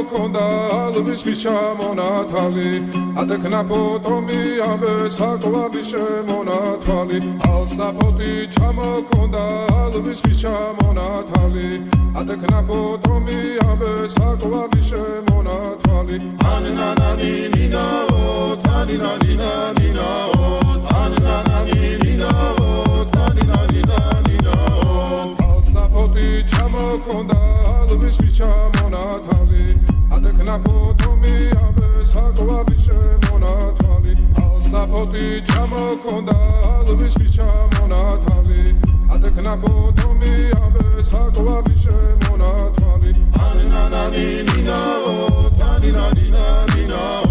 ჩამოქონდა ალვის ხის ჩამონათალი ადექნა ფოტომი ამბე საკვარი შემონათვალი ალსნაფოტი ჩამოქონდა ალვის ხის ჩამონათალი ადექნა ფოტომი ამბე საკვარი შემონათვალი ანანანი ნინაო თანინანი ნინაო ანანანი ნინაო თანინანი ნინაო ალსნაფოტი ჩამოქონდა ალვის ხის ჩამონათალი ადექნა ფოტომი ამბე საკვარი შემონათვალი ალსნაფოტი ჩამოქონდა ალვის ხის ჩამონათალი ადექნა ფოტომი ამბე საკვარი შემონათვალი ანანანი ნინაო თანინანი ნინაო